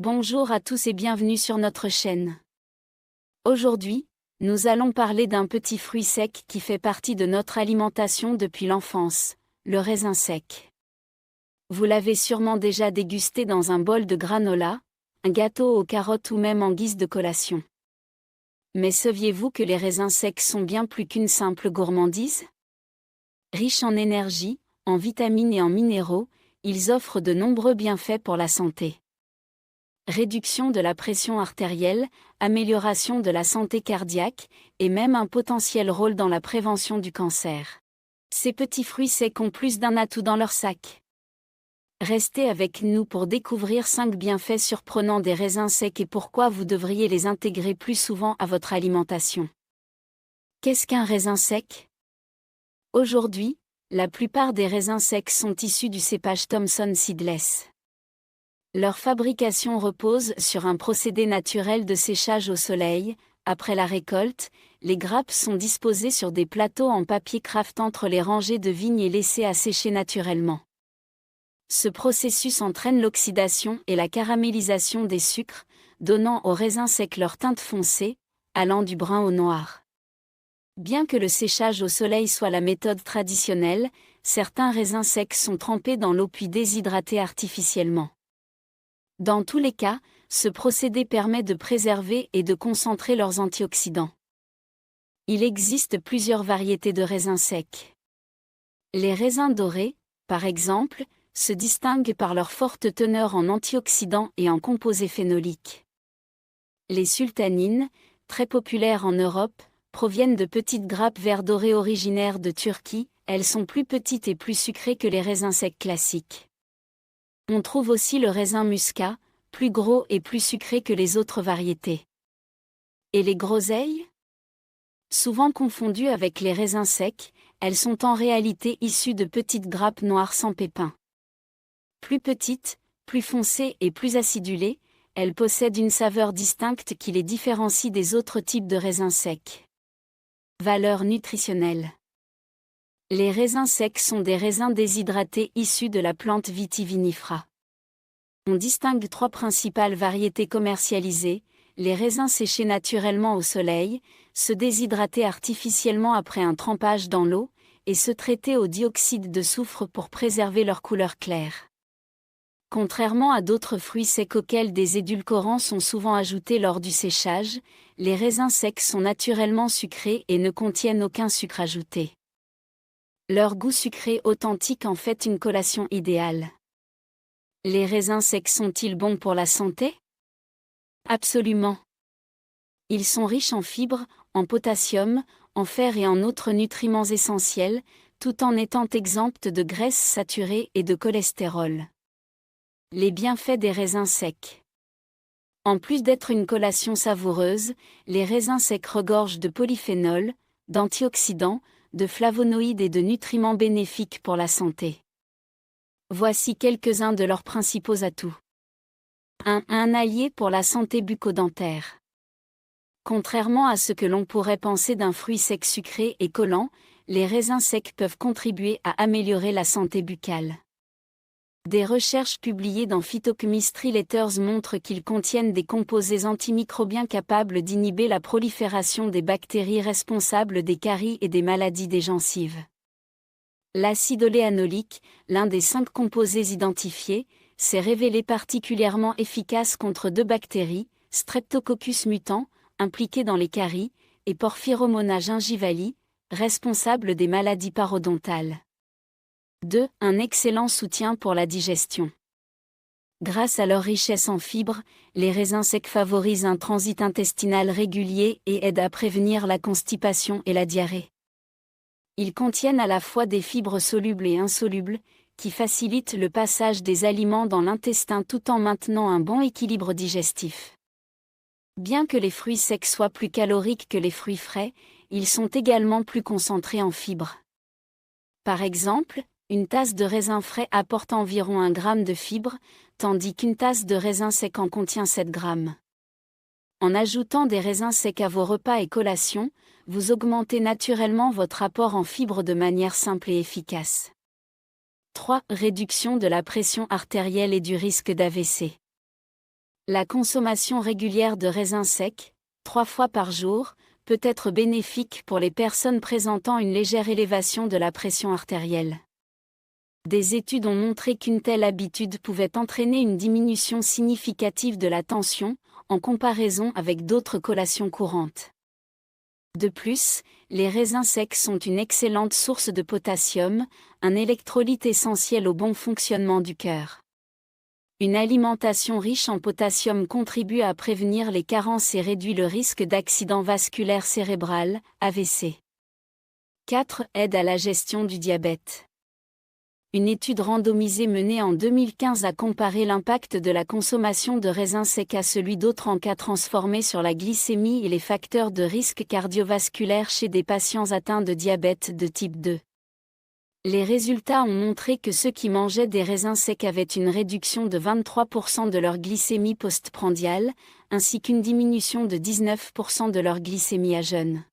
Bonjour à tous et bienvenue sur notre chaîne. Aujourd'hui, nous allons parler d'un petit fruit sec qui fait partie de notre alimentation depuis l'enfance, le raisin sec. Vous l'avez sûrement déjà dégusté dans un bol de granola, un gâteau aux carottes ou même en guise de collation. Mais saviez-vous que les raisins secs sont bien plus qu'une simple gourmandise? Riches en énergie, en vitamines et en minéraux, ils offrent de nombreux bienfaits pour la santé. Réduction de la pression artérielle, amélioration de la santé cardiaque, et même un potentiel rôle dans la prévention du cancer. Ces petits fruits secs ont plus d'un atout dans leur sac. Restez avec nous pour découvrir 5 bienfaits surprenants des raisins secs et pourquoi vous devriez les intégrer plus souvent à votre alimentation. Qu'est-ce qu'un raisin sec? Aujourd'hui, la plupart des raisins secs sont issus du cépage Thomson Seedless. Leur fabrication repose sur un procédé naturel de séchage au soleil. Après la récolte, les grappes sont disposées sur des plateaux en papier kraft entre les rangées de vignes et laissées à sécher naturellement. Ce processus entraîne l'oxydation et la caramélisation des sucres, donnant aux raisins secs leur teinte foncée, allant du brun au noir. Bien que le séchage au soleil soit la méthode traditionnelle, certains raisins secs sont trempés dans l'eau puis déshydratés artificiellement. Dans tous les cas, ce procédé permet de préserver et de concentrer leurs antioxydants. Il existe plusieurs variétés de raisins secs. Les raisins dorés, par exemple, se distinguent par leur forte teneur en antioxydants et en composés phénoliques. Les sultanines, très populaires en Europe, proviennent de petites grappes vert dorées originaires de Turquie. Elles sont plus petites et plus sucrées que les raisins secs classiques. On trouve aussi le raisin muscat, plus gros et plus sucré que les autres variétés. Et les groseilles? Souvent confondues avec les raisins secs, elles sont en réalité issues de petites grappes noires sans pépins. Plus petites, plus foncées et plus acidulées, elles possèdent une saveur distincte qui les différencie des autres types de raisins secs. Valeurs nutritionnelles. Les raisins secs sont des raisins déshydratés issus de la plante Vitivinifera. On distingue 3 principales variétés commercialisées: les raisins séchés naturellement au soleil, ceux déshydratés artificiellement après un trempage dans l'eau, et ceux traités au dioxyde de soufre pour préserver leur couleur claire. Contrairement à d'autres fruits secs auxquels des édulcorants sont souvent ajoutés lors du séchage, les raisins secs sont naturellement sucrés et ne contiennent aucun sucre ajouté. Leur goût sucré authentique en fait une collation idéale. Les raisins secs sont-ils bons pour la santé? Absolument. Ils sont riches en fibres, en potassium, en fer et en autres nutriments essentiels, tout en étant exempts de graisses saturées et de cholestérol. Les bienfaits des raisins secs. En plus d'être une collation savoureuse, les raisins secs regorgent de polyphénols, d'antioxydants, de flavonoïdes et de nutriments bénéfiques pour la santé. Voici quelques-uns de leurs principaux atouts. 1. Un allié pour la santé bucco-dentaire. Contrairement à ce que l'on pourrait penser d'un fruit sec sucré et collant, les raisins secs peuvent contribuer à améliorer la santé buccale. Des recherches publiées dans Phytochemistry Letters montrent qu'ils contiennent des composés antimicrobiens capables d'inhiber la prolifération des bactéries responsables des caries et des maladies des gencives. L'acide oléanolique, l'un des 5 composés identifiés, s'est révélé particulièrement efficace contre 2 bactéries, Streptococcus mutans, impliquées dans les caries, et Porphyromonas gingivali, responsables des maladies parodontales. 2. Un excellent soutien pour la digestion. Grâce à leur richesse en fibres, les raisins secs favorisent un transit intestinal régulier et aident à prévenir la constipation et la diarrhée. Ils contiennent à la fois des fibres solubles et insolubles, qui facilitent le passage des aliments dans l'intestin tout en maintenant un bon équilibre digestif. Bien que les fruits secs soient plus caloriques que les fruits frais, ils sont également plus concentrés en fibres. Par exemple, une tasse de raisin frais apporte environ 1 gramme de fibres, tandis qu'une tasse de raisin sec en contient 7 grammes. En ajoutant des raisins secs à vos repas et collations, vous augmentez naturellement votre apport en fibres de manière simple et efficace. 3. Réduction de la pression artérielle et du risque d'AVC. La consommation régulière de raisins secs, 3 fois par jour, peut être bénéfique pour les personnes présentant une légère élévation de la pression artérielle. Des études ont montré qu'une telle habitude pouvait entraîner une diminution significative de la tension, en comparaison avec d'autres collations courantes. De plus, les raisins secs sont une excellente source de potassium, un électrolyte essentiel au bon fonctionnement du cœur. Une alimentation riche en potassium contribue à prévenir les carences et réduit le risque d'accident vasculaire cérébral, AVC. 4. Aide à la gestion du diabète. Une étude randomisée menée en 2015 a comparé l'impact de la consommation de raisins secs à celui d'autres en cas transformés sur la glycémie et les facteurs de risque cardiovasculaire chez des patients atteints de diabète de type 2. Les résultats ont montré que ceux qui mangeaient des raisins secs avaient une réduction de 23% de leur glycémie postprandiale, ainsi qu'une diminution de 19% de leur glycémie à jeûne.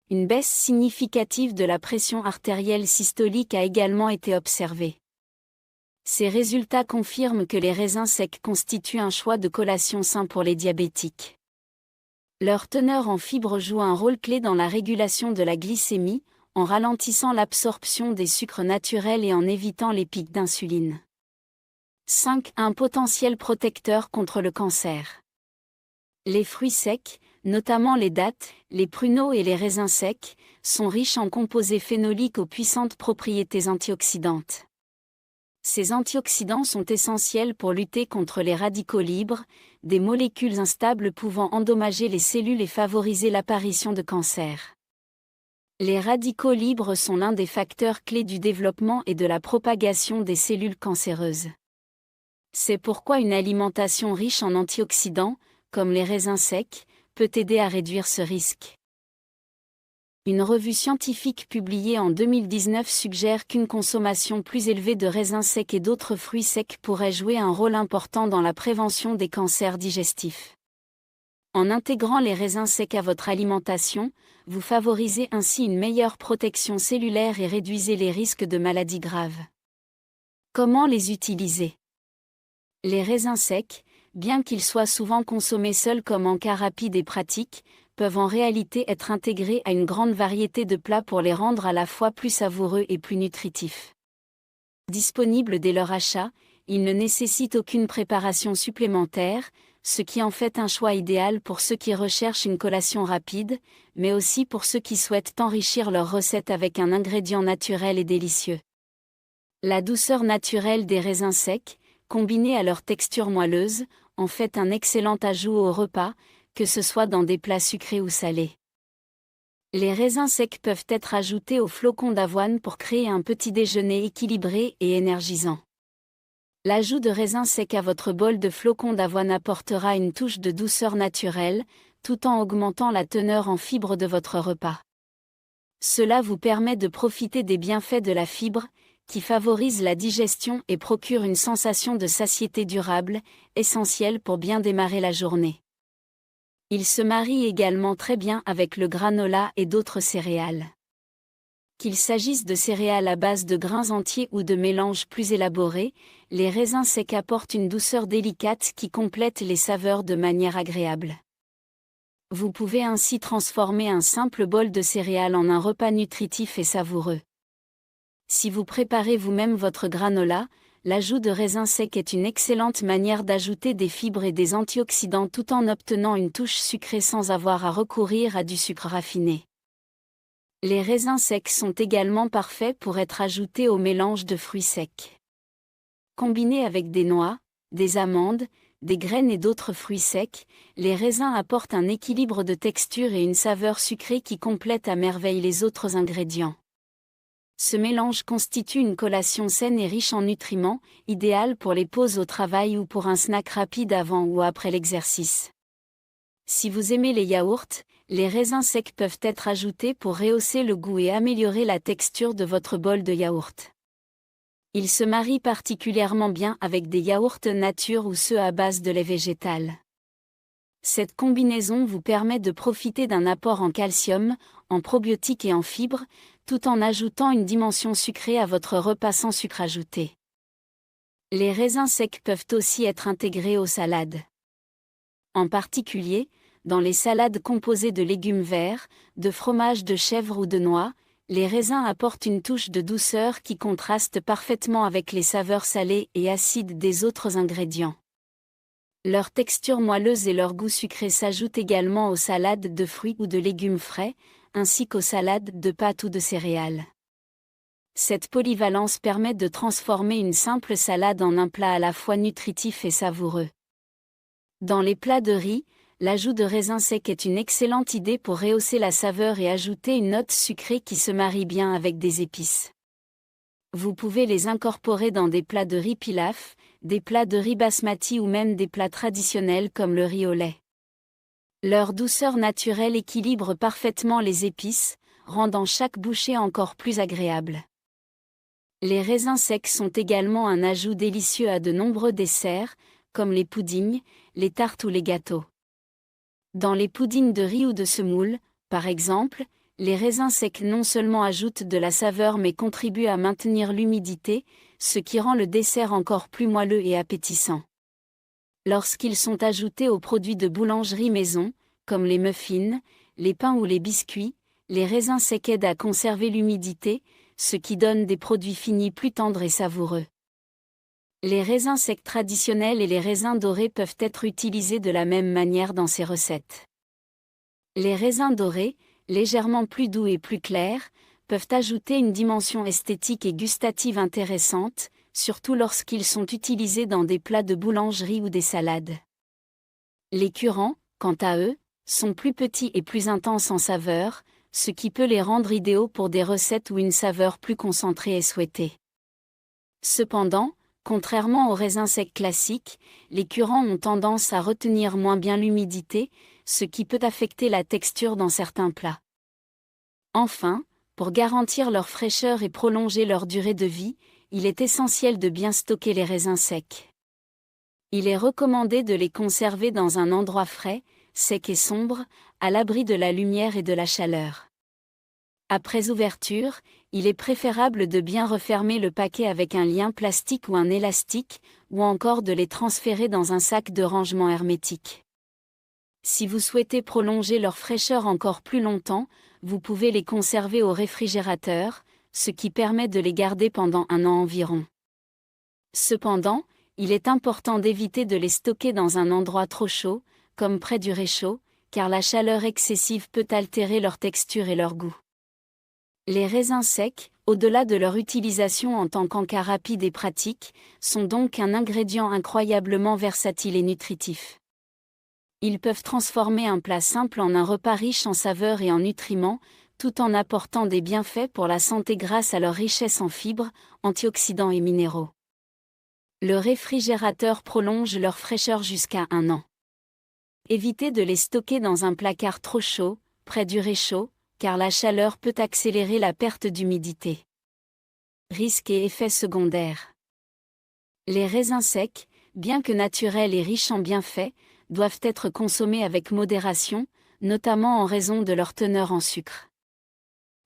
Une baisse significative de la pression artérielle systolique a également été observée. Ces résultats confirment que les raisins secs constituent un choix de collation sain pour les diabétiques. Leur teneur en fibres joue un rôle clé dans la régulation de la glycémie, en ralentissant l'absorption des sucres naturels et en évitant les pics d'insuline. 5. Un potentiel protecteur contre le cancer. Les fruits secs, notamment les dattes, les pruneaux et les raisins secs, sont riches en composés phénoliques aux puissantes propriétés antioxydantes. Ces antioxydants sont essentiels pour lutter contre les radicaux libres, des molécules instables pouvant endommager les cellules et favoriser l'apparition de cancers. Les radicaux libres sont l'un des facteurs clés du développement et de la propagation des cellules cancéreuses. C'est pourquoi une alimentation riche en antioxydants, comme les raisins secs, peut aider à réduire ce risque. Une revue scientifique publiée en 2019 suggère qu'une consommation plus élevée de raisins secs et d'autres fruits secs pourrait jouer un rôle important dans la prévention des cancers digestifs. En intégrant les raisins secs à votre alimentation, vous favorisez ainsi une meilleure protection cellulaire et réduisez les risques de maladies graves. Comment les utiliser ? Les raisins secs, bien qu'ils soient souvent consommés seuls comme en cas rapide et pratique, peuvent en réalité être intégrés à une grande variété de plats pour les rendre à la fois plus savoureux et plus nutritifs. Disponibles dès leur achat, ils ne nécessitent aucune préparation supplémentaire, ce qui en fait un choix idéal pour ceux qui recherchent une collation rapide, mais aussi pour ceux qui souhaitent enrichir leur recette avec un ingrédient naturel et délicieux. La douceur naturelle des raisins secs, combinée à leur texture moelleuse, en fait un excellent ajout au repas, que ce soit dans des plats sucrés ou salés. Les raisins secs peuvent être ajoutés aux flocons d'avoine pour créer un petit déjeuner équilibré et énergisant. L'ajout de raisins secs à votre bol de flocons d'avoine apportera une touche de douceur naturelle, tout en augmentant la teneur en fibres de votre repas. Cela vous permet de profiter des bienfaits de la fibre, qui favorise la digestion et procure une sensation de satiété durable, essentielle pour bien démarrer la journée. Il se marie également très bien avec le granola et d'autres céréales. Qu'il s'agisse de céréales à base de grains entiers ou de mélanges plus élaborés, les raisins secs apportent une douceur délicate qui complète les saveurs de manière agréable. Vous pouvez ainsi transformer un simple bol de céréales en un repas nutritif et savoureux. Si vous préparez vous-même votre granola, l'ajout de raisins secs est une excellente manière d'ajouter des fibres et des antioxydants tout en obtenant une touche sucrée sans avoir à recourir à du sucre raffiné. Les raisins secs sont également parfaits pour être ajoutés au mélange de fruits secs. Combinés avec des noix, des amandes, des graines et d'autres fruits secs, les raisins apportent un équilibre de texture et une saveur sucrée qui complètent à merveille les autres ingrédients. Ce mélange constitue une collation saine et riche en nutriments, idéale pour les pauses au travail ou pour un snack rapide avant ou après l'exercice. Si vous aimez les yaourts, les raisins secs peuvent être ajoutés pour rehausser le goût et améliorer la texture de votre bol de yaourt. Ils se marient particulièrement bien avec des yaourts nature ou ceux à base de lait végétal. Cette combinaison vous permet de profiter d'un apport en calcium, en probiotiques et en fibres, tout en ajoutant une dimension sucrée à votre repas sans sucre ajouté. Les raisins secs peuvent aussi être intégrés aux salades. En particulier, dans les salades composées de légumes verts, de fromage de chèvre ou de noix, les raisins apportent une touche de douceur qui contraste parfaitement avec les saveurs salées et acides des autres ingrédients. Leur texture moelleuse et leur goût sucré s'ajoutent également aux salades de fruits ou de légumes frais, ainsi qu'aux salades de pâtes ou de céréales. Cette polyvalence permet de transformer une simple salade en un plat à la fois nutritif et savoureux. Dans les plats de riz, l'ajout de raisins secs est une excellente idée pour rehausser la saveur et ajouter une note sucrée qui se marie bien avec des épices. Vous pouvez les incorporer dans des plats de riz pilaf, des plats de riz basmati ou même des plats traditionnels comme le riz au lait. Leur douceur naturelle équilibre parfaitement les épices, rendant chaque bouchée encore plus agréable. Les raisins secs sont également un ajout délicieux à de nombreux desserts, comme les puddings, les tartes ou les gâteaux. Dans les puddings de riz ou de semoule, par exemple, les raisins secs non seulement ajoutent de la saveur mais contribuent à maintenir l'humidité, ce qui rend le dessert encore plus moelleux et appétissant. Lorsqu'ils sont ajoutés aux produits de boulangerie maison, comme les muffins, les pains ou les biscuits, les raisins secs aident à conserver l'humidité, ce qui donne des produits finis plus tendres et savoureux. Les raisins secs traditionnels et les raisins dorés peuvent être utilisés de la même manière dans ces recettes. Les raisins dorés, légèrement plus doux et plus clairs, peuvent ajouter une dimension esthétique et gustative intéressante, surtout lorsqu'ils sont utilisés dans des plats de boulangerie ou des salades. Les curants, quant à eux, sont plus petits et plus intenses en saveur, ce qui peut les rendre idéaux pour des recettes où une saveur plus concentrée est souhaitée. Cependant, contrairement aux raisins secs classiques, les curants ont tendance à retenir moins bien l'humidité, ce qui peut affecter la texture dans certains plats. Enfin, pour garantir leur fraîcheur et prolonger leur durée de vie, il est essentiel de bien stocker les raisins secs. Il est recommandé de les conserver dans un endroit frais, sec et sombre, à l'abri de la lumière et de la chaleur. Après ouverture, il est préférable de bien refermer le paquet avec un lien plastique ou un élastique, ou encore de les transférer dans un sac de rangement hermétique. Si vous souhaitez prolonger leur fraîcheur encore plus longtemps, vous pouvez les conserver au réfrigérateur, ce qui permet de les garder pendant 1 an environ. Cependant, il est important d'éviter de les stocker dans un endroit trop chaud, comme près du réchaud, car la chaleur excessive peut altérer leur texture et leur goût. Les raisins secs, au-delà de leur utilisation en tant qu'encas rapide et pratique, sont donc un ingrédient incroyablement versatile et nutritif. Ils peuvent transformer un plat simple en un repas riche en saveurs et en nutriments, tout en apportant des bienfaits pour la santé grâce à leur richesse en fibres, antioxydants et minéraux. Le réfrigérateur prolonge leur fraîcheur jusqu'à 1 an. Évitez de les stocker dans un placard trop chaud, près du réchaud, car la chaleur peut accélérer la perte d'humidité. Risques et effets secondaires. Les raisins secs, bien que naturels et riches en bienfaits, doivent être consommés avec modération, notamment en raison de leur teneur en sucre.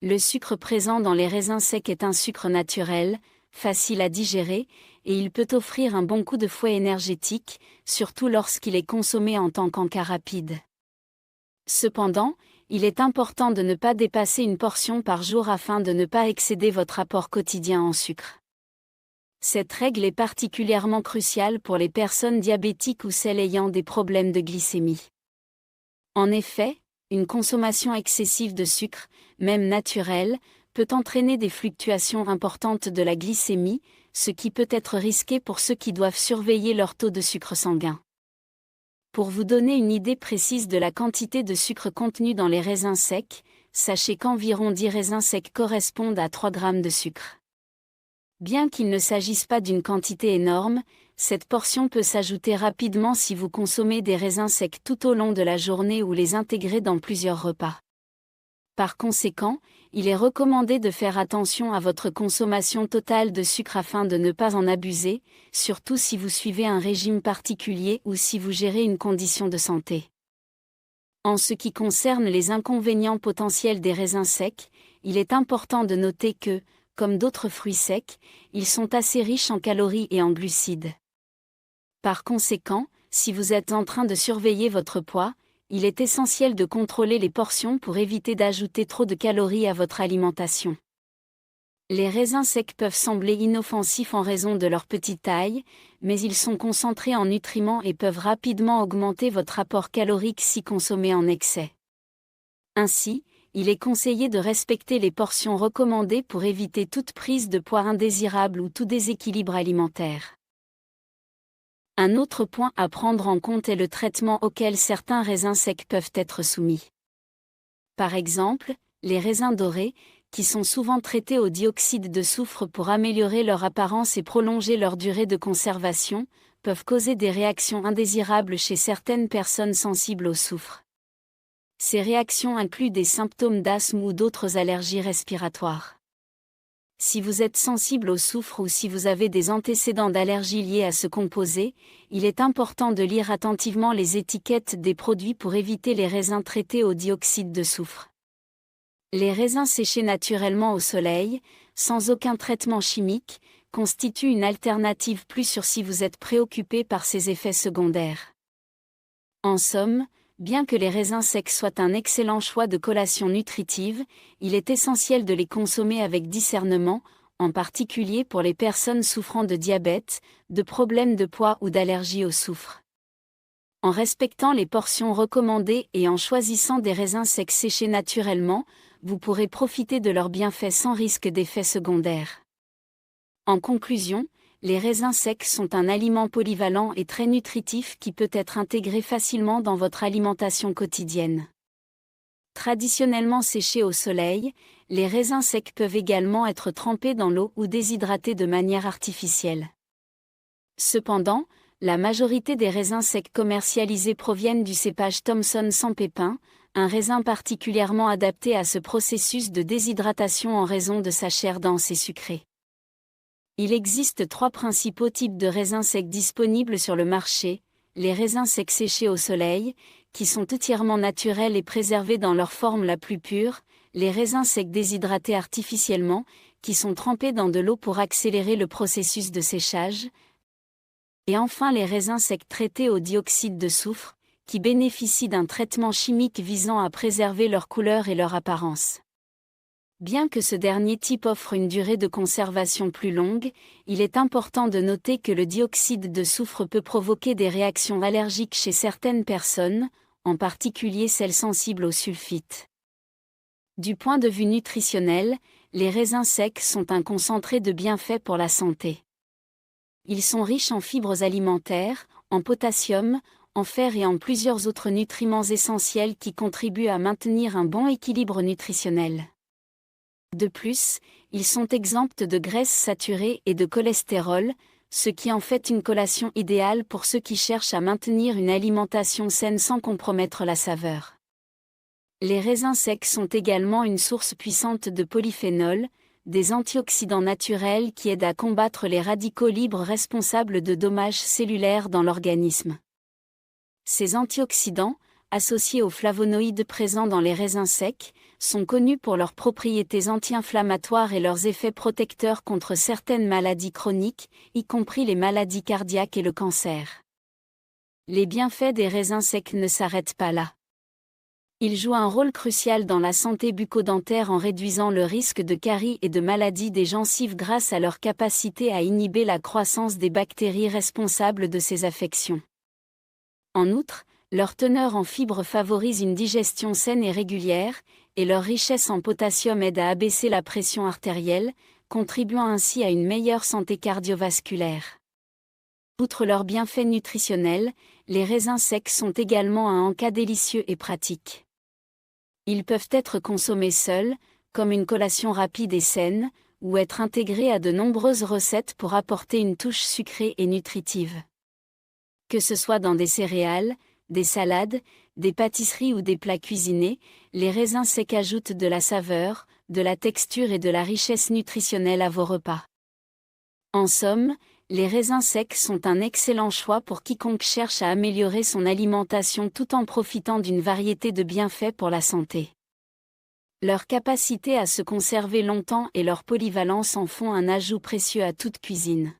Le sucre présent dans les raisins secs est un sucre naturel, facile à digérer, et il peut offrir un bon coup de fouet énergétique, surtout lorsqu'il est consommé en tant qu'encas rapide. Cependant, il est important de ne pas dépasser une portion par jour afin de ne pas excéder votre apport quotidien en sucre. Cette règle est particulièrement cruciale pour les personnes diabétiques ou celles ayant des problèmes de glycémie. En effet, une consommation excessive de sucre, même naturelle, peut entraîner des fluctuations importantes de la glycémie, ce qui peut être risqué pour ceux qui doivent surveiller leur taux de sucre sanguin. Pour vous donner une idée précise de la quantité de sucre contenue dans les raisins secs, sachez qu'environ 10 raisins secs correspondent à 3 grammes de sucre. Bien qu'il ne s'agisse pas d'une quantité énorme, cette portion peut s'ajouter rapidement si vous consommez des raisins secs tout au long de la journée ou les intégrez dans plusieurs repas. Par conséquent, il est recommandé de faire attention à votre consommation totale de sucre afin de ne pas en abuser, surtout si vous suivez un régime particulier ou si vous gérez une condition de santé. En ce qui concerne les inconvénients potentiels des raisins secs, il est important de noter que, comme d'autres fruits secs, ils sont assez riches en calories et en glucides. Par conséquent, Si vous êtes en train de surveiller votre poids, il est essentiel de contrôler les portions pour éviter d'ajouter trop de calories à votre alimentation. Les raisins secs peuvent sembler inoffensifs en raison de leur petite taille, mais ils sont concentrés en nutriments et peuvent rapidement augmenter votre apport calorique si consommés en excès. Ainsi, il est conseillé de respecter les portions recommandées pour éviter toute prise de poids indésirable ou tout déséquilibre alimentaire. Un autre point à prendre en compte est le traitement auquel certains raisins secs peuvent être soumis. Par exemple, les raisins dorés, qui sont souvent traités au dioxyde de soufre pour améliorer leur apparence et prolonger leur durée de conservation, peuvent causer des réactions indésirables chez certaines personnes sensibles au soufre. Ces réactions incluent des symptômes d'asthme ou d'autres allergies respiratoires. Si vous êtes sensible au soufre ou si vous avez des antécédents d'allergie liés à ce composé, il est important de lire attentivement les étiquettes des produits pour éviter les raisins traités au dioxyde de soufre. Les raisins séchés naturellement au soleil, sans aucun traitement chimique, constituent une alternative plus sûre si vous êtes préoccupé par ces effets secondaires. En somme, bien que les raisins secs soient un excellent choix de collation nutritive, il est essentiel de les consommer avec discernement, en particulier pour les personnes souffrant de diabète, de problèmes de poids ou d'allergie au soufre. En respectant les portions recommandées et en choisissant des raisins secs séchés naturellement, vous pourrez profiter de leurs bienfaits sans risque d'effets secondaires. En conclusion, les raisins secs sont un aliment polyvalent et très nutritif qui peut être intégré facilement dans votre alimentation quotidienne. Traditionnellement séchés au soleil, les raisins secs peuvent également être trempés dans l'eau ou déshydratés de manière artificielle. Cependant, la majorité des raisins secs commercialisés proviennent du cépage Thomson sans pépins, un raisin particulièrement adapté à ce processus de déshydratation en raison de sa chair dense et sucrée. Il existe 3 principaux types de raisins secs disponibles sur le marché: les raisins secs séchés au soleil, qui sont entièrement naturels et préservés dans leur forme la plus pure, les raisins secs déshydratés artificiellement, qui sont trempés dans de l'eau pour accélérer le processus de séchage, et enfin les raisins secs traités au dioxyde de soufre, qui bénéficient d'un traitement chimique visant à préserver leur couleur et leur apparence. Bien que ce dernier type offre une durée de conservation plus longue, il est important de noter que le dioxyde de soufre peut provoquer des réactions allergiques chez certaines personnes, en particulier celles sensibles au sulfite. Du point de vue nutritionnel, les raisins secs sont un concentré de bienfaits pour la santé. Ils sont riches en fibres alimentaires, en potassium, en fer et en plusieurs autres nutriments essentiels qui contribuent à maintenir un bon équilibre nutritionnel. De plus, ils sont exempts de graisses saturées et de cholestérol, ce qui en fait une collation idéale pour ceux qui cherchent à maintenir une alimentation saine sans compromettre la saveur. Les raisins secs sont également une source puissante de polyphénols, des antioxydants naturels qui aident à combattre les radicaux libres responsables de dommages cellulaires dans l'organisme. Ces antioxydants, associés aux flavonoïdes présents dans les raisins secs, sont connus pour leurs propriétés anti-inflammatoires et leurs effets protecteurs contre certaines maladies chroniques, y compris les maladies cardiaques et le cancer. Les bienfaits des raisins secs ne s'arrêtent pas là. Ils jouent un rôle crucial dans la santé bucco-dentaire en réduisant le risque de caries et de maladies des gencives grâce à leur capacité à inhiber la croissance des bactéries responsables de ces affections. En outre, leur teneur en fibres favorise une digestion saine et régulière, et leur richesse en potassium aide à abaisser la pression artérielle, contribuant ainsi à une meilleure santé cardiovasculaire. Outre leurs bienfaits nutritionnels, les raisins secs sont également un encas délicieux et pratique. Ils peuvent être consommés seuls, comme une collation rapide et saine, ou être intégrés à de nombreuses recettes pour apporter une touche sucrée et nutritive. Que ce soit dans des céréales, des salades, des pâtisseries ou des plats cuisinés, les raisins secs ajoutent de la saveur, de la texture et de la richesse nutritionnelle à vos repas. En somme, les raisins secs sont un excellent choix pour quiconque cherche à améliorer son alimentation tout en profitant d'une variété de bienfaits pour la santé. Leur capacité à se conserver longtemps et leur polyvalence en font un ajout précieux à toute cuisine.